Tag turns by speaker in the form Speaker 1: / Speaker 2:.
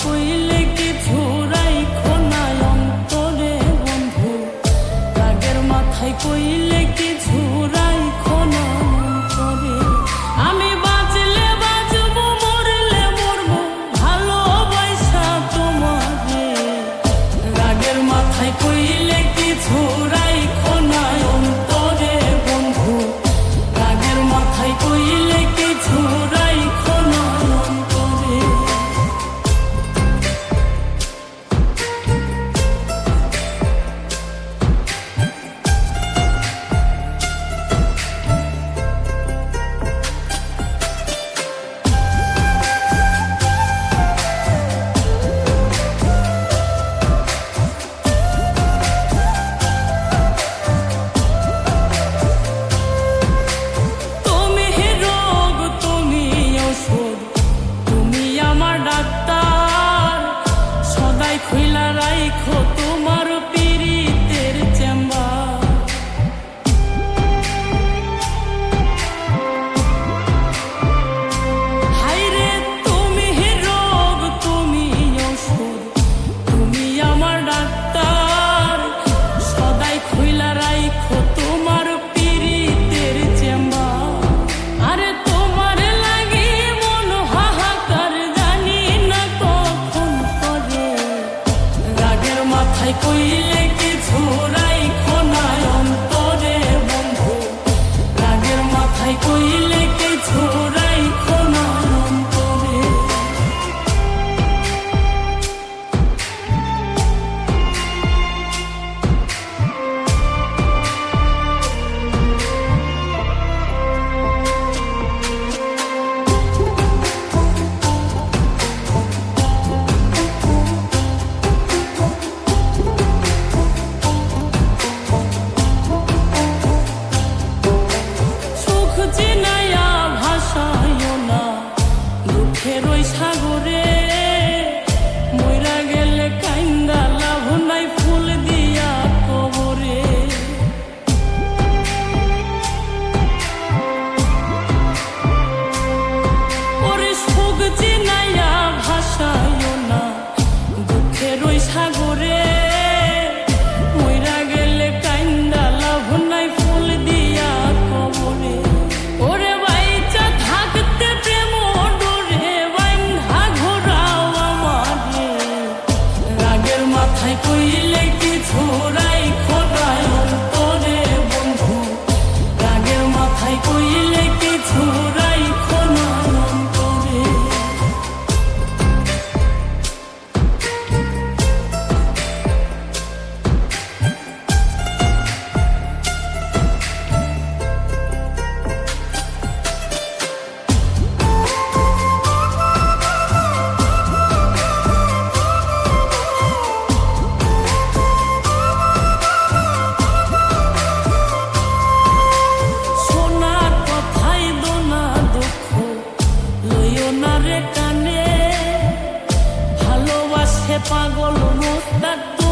Speaker 1: কইলে কিছু রাইখো না অন্তরে বন্ধু, রাগের মাথায় কইলে কিছু রাইখো না অন্তরে। আমি বাঁচলে বাঁচবো, মরলে মরবো, ভালোবাসা তোমারে। রাগের মাথায় কইলে কিছু রাইখো না অন্তরে বন্ধু, রাগের মাথায় কইলে কিছু রাইখো না অন্তরে। খুইলা রাইখো তোমার পীড়িতের চেম্বার। হায়রে তুমি রোগ, তুমি ওষুধ, তুমি আমার ডাক্তার। সদাই খুইলা রাইখো তোমার পীড়িতের চেম্বার। আরে তোমার লাগি মন হাহাকার, জানি না কখন করে। রাগের মাথায় কইলে কিছু রাইখো না অন্তরে বন্ধু, রাগের মাথায় কইলে কিছু রাইখো না অন্তরে। ওই সাগরে মইরা গেলে কাইন্দা লাভ নাই, ফুল দিয়া কবরে। ওরে সুখ চিনাইয়া ভাসাইও না দুঃখের ওই সাগরে, মইরা গেলে কাইন্দা লাভ নাই, ফুল দিয়া কবরে। ওরে বাইচা থাকতে প্রেম মাথায় কইলে কিছু রাইখো না অন্তরে বন্ধু, রাগের মাথায় কইলে কিছু রাইখো না অন্তরে। পাগল মোস্তাক।